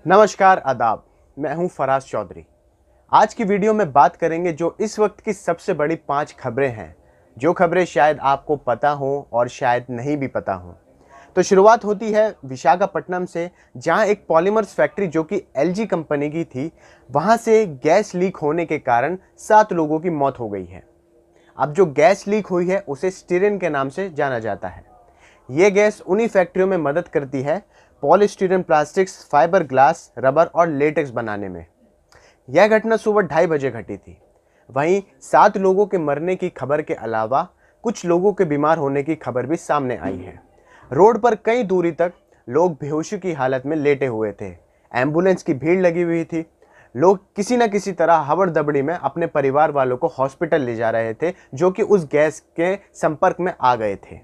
नमस्कार आदाब। मैं हूं फराज चौधरी। आज की वीडियो में बात करेंगे जो इस वक्त की सबसे बड़ी 5 खबरें हैं, जो खबरें शायद आपको पता हो और शायद नहीं भी पता हो। तो शुरुआत होती है विशाखापट्टनम से, जहां एक पॉलीमर्स फैक्ट्री जो कि एलजी कंपनी की थी, वहां से गैस लीक होने के कारण 7 लोगों की मौत हो गई है। अब जो गैस लीक हुई है उसे स्टीरेन के नाम से जाना जाता है। ये गैस उन्हीं फैक्ट्रियों में मदद करती है polystyrene plastics, fibre glass, rubber और लेटेक्स बनाने में। यह घटना सुबह 2:30 बजे घटी थी। वहीं 7 लोगों के मरने की खबर के अलावा कुछ लोगों के बीमार होने की खबर भी सामने आई है। रोड पर कई दूरी तक लोग बेहोशी की हालत में लेटे हुए थे। एम्बुलेंस की भीड़ लगी हुई थी। लोग किसी न किसी तरह हबड़-दबड़ी में अपने परिवार वालों को हॉस्पिटल ले जा रहे थे, जो कि उस गैस के संपर्क में आ गए थे।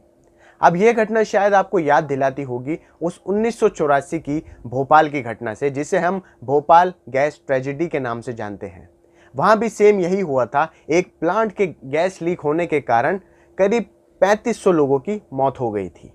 अब यह घटना शायद आपको याद दिलाती होगी उस 1984 की भोपाल की घटना से, जिसे हम भोपाल गैस ट्रेजेडी के नाम से जानते हैं। वहां भी सेम यही हुआ था। एक प्लांट के गैस लीक होने के कारण करीब 3500 लोगों की मौत हो गई थी।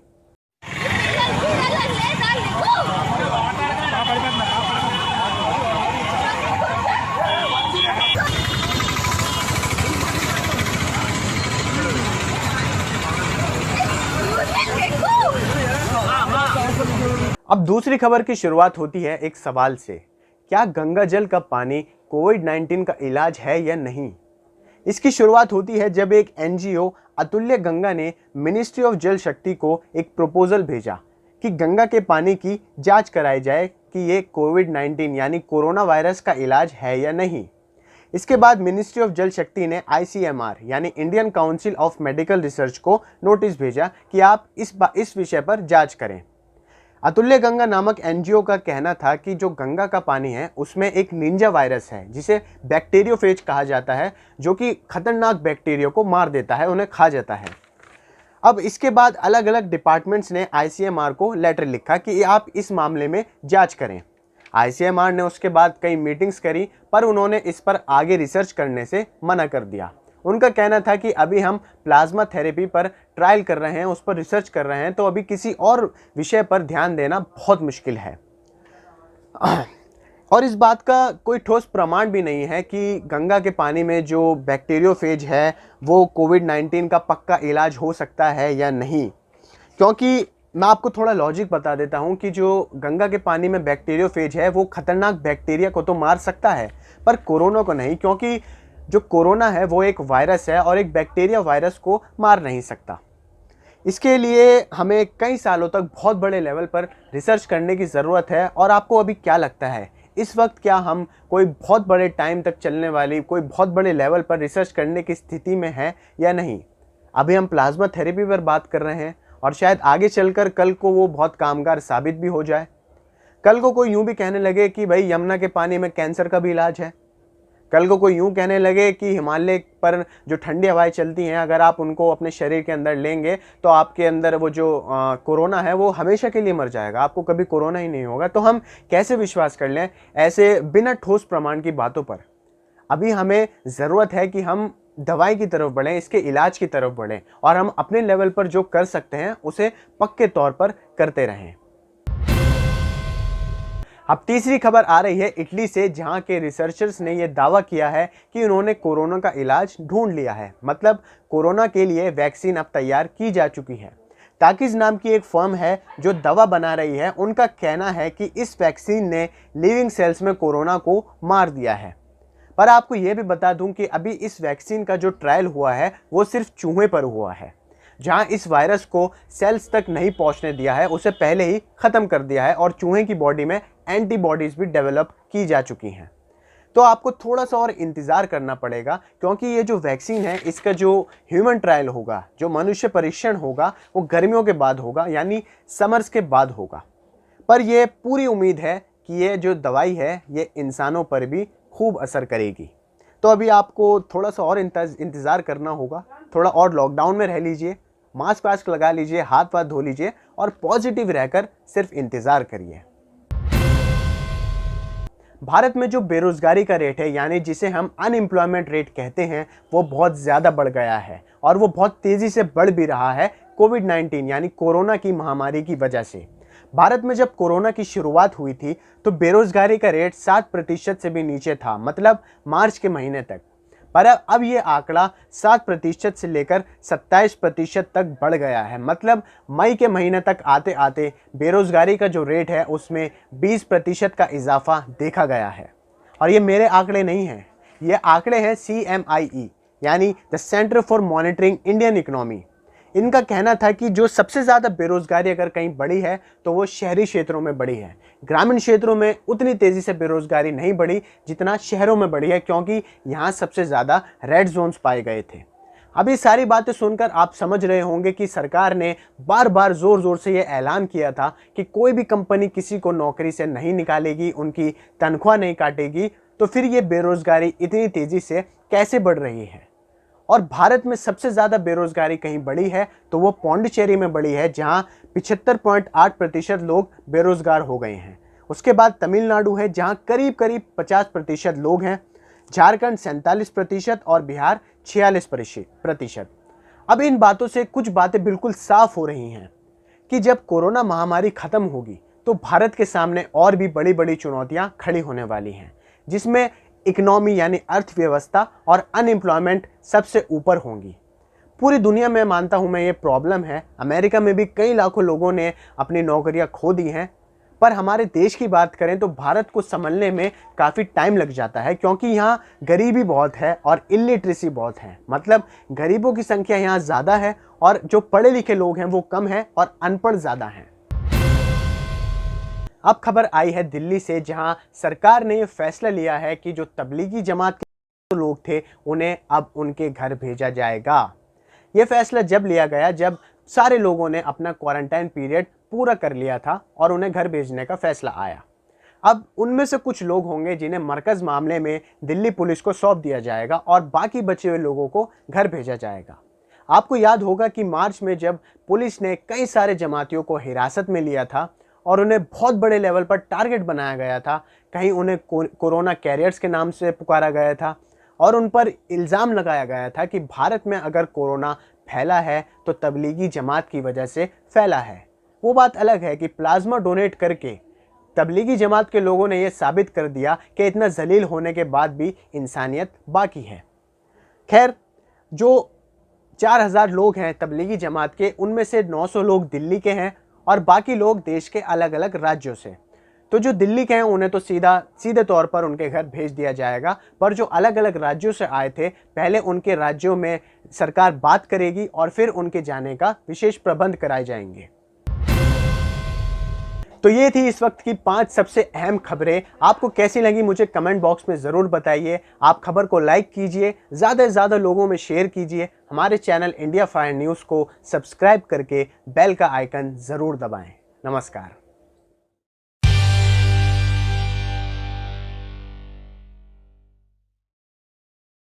अब दूसरी खबर की शुरुआत होती है एक सवाल से। क्या गंगा जल का पानी कोविड-19 का इलाज है या नहीं? इसकी शुरुआत होती है जब एक एनजीओ अतुल्य गंगा ने मिनिस्ट्री ऑफ जल शक्ति को एक प्रपोजल भेजा कि गंगा के पानी की जांच कराई जाए कि ये कोविड-19 यानी कोरोना वायरस का इलाज है या नहीं। इसके बाद मिनिस्ट्री ऑफ जल शक्ति ने आईसीएमआर यानी Indian council of medical research को नोटिस भेजा कि आप इस विषय पर जांच करें। अतुल्य गंगा नामक एनजीओ का कहना था कि जो गंगा का पानी है उसमें एक निंजा वायरस है, जिसे बैक्टीरियोफेज कहा जाता है, जो कि खतरनाक बैक्टीरिया को मार देता है, उन्हें खा जाता है। अब इसके बाद अलग अलग डिपार्टमेंट्स ने आईसीएमआर को लेटर लिखा कि आप इस मामले में जांच करें। आईसीएमआर ने उसके बाद कई मीटिंग्स करी, पर उन्होंने इस पर आगे रिसर्च करने से मना कर दिया। उनका कहना था कि अभी हम प्लाज्मा थेरेपी पर ट्रायल कर रहे हैं, उस पर रिसर्च कर रहे हैं, तो अभी किसी और विषय पर ध्यान देना बहुत मुश्किल है। और इस बात का कोई ठोस प्रमाण भी नहीं है कि गंगा के पानी में जो बैक्टीरियोफेज है वो कोविड-19 का पक्का इलाज हो सकता है या नहीं। क्योंकि मैं आपको थोड़ा लॉजिक बता देता हूं कि जो गंगा के पानी में बैक्टीरियोफेज है वो खतरनाक बैक्टीरिया को तो मार सकता है, पर कोरोना को नहीं, क्योंकि जो कोरोना है वो एक वायरस है और एक बैक्टीरिया वायरस को मार नहीं सकता। इसके लिए हमें कई सालों तक बहुत बड़े लेवल पर रिसर्च करने की ज़रूरत है। और आपको अभी क्या लगता है, इस वक्त क्या हम कोई बहुत बड़े टाइम तक चलने वाली कोई बहुत बड़े लेवल पर रिसर्च करने की स्थिति में हैं या नहीं? अभी हम प्लाज्मा थेरेपी पर बात कर रहे हैं और शायद आगे चलकर कल को वो बहुत कामगार साबित भी हो जाए। कल को कोई यूं भी कहने लगे कि भाई यमुना के पानी में कैंसर का भी इलाज है। कल को कोई यूं कहने लगे कि हिमालय पर जो ठंडी हवाएं चलती हैं, अगर आप उनको अपने शरीर के अंदर लेंगे तो आपके अंदर वो जो कोरोना है वो हमेशा के लिए मर जाएगा, आपको कभी कोरोना ही नहीं होगा। तो हम कैसे विश्वास कर लें ऐसे बिना ठोस प्रमाण की बातों पर? अभी हमें ज़रूरत है कि हम दवाई की तरफ बढ़ें, इसके इलाज की तरफ बढ़ें और हम अपने लेवल पर जो कर सकते हैं उसे पक्के तौर पर करते रहें। अब तीसरी खबर आ रही है इटली से, जहां के रिसर्चर्स ने यह दावा किया है कि उन्होंने कोरोना का इलाज ढूंढ लिया है। मतलब कोरोना के लिए वैक्सीन अब तैयार की जा चुकी है। टाकिस नाम की एक फर्म है जो दवा बना रही है। उनका कहना है कि इस वैक्सीन ने लिविंग सेल्स में कोरोना को मार दिया है। पर आपको यह भी बता दूं कि अभी इस वैक्सीन का जो ट्रायल हुआ है वो सिर्फ चूहे पर हुआ है। जहां इस वायरस को सेल्स तक नहीं पहुंचने दिया है, उसे पहले ही खत्म कर दिया है और चूहे की बॉडी में एंटीबॉडीज भी डेवलप की जा चुकी हैं। तो आपको थोड़ा सा और इंतज़ार करना पड़ेगा, क्योंकि ये जो वैक्सीन है इसका जो ह्यूमन ट्रायल होगा, जो मनुष्य परीक्षण होगा, वो गर्मियों के बाद होगा, यानी समर्स के बाद होगा। पर यह पूरी उम्मीद है कि ये जो दवाई है ये इंसानों पर भी खूब असर करेगी। तो अभी आपको थोड़ा सा और इंतज़ार करना होगा। थोड़ा और लॉकडाउन में रह लीजिए, मास्क वास्क लगा लीजिए, हाथ वाथ धो लीजिए और पॉजिटिव रहकर सिर्फ इंतज़ार करिए। भारत में जो बेरोजगारी का रेट है, यानी जिसे हम अनएम्प्लॉयमेंट रेट कहते हैं, वो बहुत ज़्यादा बढ़ गया है और वो बहुत तेज़ी से बढ़ भी रहा है कोविड-19 यानी कोरोना की महामारी की वजह से। भारत में जब कोरोना की शुरुआत हुई थी तो बेरोजगारी का रेट 7% से भी नीचे था, मतलब मार्च के महीने तक। पर अब ये आंकड़ा 7% से लेकर 27% तक बढ़ गया है, मतलब मई के महीने तक आते आते बेरोजगारी का जो रेट है उसमें 20% का इजाफा देखा गया है। और ये मेरे आंकड़े नहीं हैं, ये आंकड़े हैं CMIE यानी the centre for monitoring Indian economy. इनका कहना था कि जो सबसे ज़्यादा बेरोजगारी अगर कहीं बढ़ी है तो वो शहरी क्षेत्रों में बढ़ी है। ग्रामीण क्षेत्रों में उतनी तेज़ी से बेरोजगारी नहीं बढ़ी जितना शहरों में बढ़ी है, क्योंकि यहाँ सबसे ज़्यादा रेड जोन्स पाए गए थे। अब ये सारी बातें सुनकर आप समझ रहे होंगे कि सरकार ने बार बार ज़ोर ज़ोर से ये ऐलान किया था कि कोई भी कंपनी किसी को नौकरी से नहीं निकालेगी, उनकी तनख्वाह नहीं काटेगी, तो फिर ये बेरोजगारी इतनी तेज़ी से कैसे बढ़ रही है। और भारत में सबसे ज़्यादा बेरोजगारी कहीं बढ़ी है तो वो पौंडीचेरी में बढ़ी है, जहां 75.8% लोग बेरोजगार हो गए हैं। उसके बाद तमिलनाडु है, जहां करीब करीब 50% लोग हैं। झारखंड 47% और बिहार 46%। अब इन बातों से कुछ बातें बिल्कुल साफ हो रही हैं कि जब कोरोना महामारी खत्म होगी तो भारत के सामने और भी बड़ी बड़ी चुनौतियां खड़ी होने वाली हैं, जिसमें इकोनॉमी यानी अर्थव्यवस्था और अनएम्प्लॉयमेंट सबसे ऊपर होंगी। पूरी दुनिया में मानता हूं मैं ये प्रॉब्लम है। अमेरिका में भी कई लाखों लोगों ने अपनी नौकरियां खो दी हैं। पर हमारे देश की बात करें तो भारत को संभलने में काफ़ी टाइम लग जाता है, क्योंकि यहाँ गरीबी बहुत है और इलिटरेसी बहुत है, मतलब गरीबों की संख्या यहाँ ज़्यादा है और जो पढ़े लिखे लोग हैं वो कम हैं और अनपढ़ ज़्यादा हैं। अब खबर आई है दिल्ली से, जहां सरकार ने यह फैसला लिया है कि जो तबलीगी जमात के लोग थे उन्हें अब उनके घर भेजा जाएगा। यह फैसला जब लिया गया जब सारे लोगों ने अपना क्वारंटाइन पीरियड पूरा कर लिया था और उन्हें घर भेजने का फैसला आया। अब उनमें से कुछ लोग होंगे जिन्हें मरकज मामले में दिल्ली पुलिस को सौंप दिया जाएगा और बाकी बचे हुए लोगों को घर भेजा जाएगा। आपको याद होगा कि मार्च में जब पुलिस ने कई सारे जमातियों को हिरासत में लिया था और उन्हें बहुत बड़े लेवल पर टारगेट बनाया गया था, कहीं उन्हें कोरोना कैरियर्स के नाम से पुकारा गया था और उन पर इल्ज़ाम लगाया गया था कि भारत में अगर कोरोना फैला है तो तबलीगी जमात की वजह से फैला है। वो बात अलग है कि प्लाज्मा डोनेट करके तबलीगी जमात के लोगों ने यह साबित कर दिया कि इतना जलील होने के बाद भी इंसानियत बाकी है। खैर, जो 4000 लोग हैं तबलीगी जमात के, उनमें से 900 लोग दिल्ली के हैं और बाकी लोग देश के अलग अलग राज्यों से। तो जो दिल्ली के हैं उन्हें तो सीधे तौर पर उनके घर भेज दिया जाएगा, पर जो अलग अलग राज्यों से आए थे पहले उनके राज्यों में सरकार बात करेगी और फिर उनके जाने का विशेष प्रबंध कराए जाएंगे। तो ये थी इस वक्त की 5 सबसे अहम खबरें। आपको कैसी लगी मुझे कमेंट बॉक्स में ज़रूर बताइए। आप खबर को लाइक कीजिए, ज़्यादा से ज़्यादा लोगों में शेयर कीजिए। हमारे चैनल इंडिया फायर न्यूज़ को सब्सक्राइब करके बेल का आइकन ज़रूर दबाएं। नमस्कार।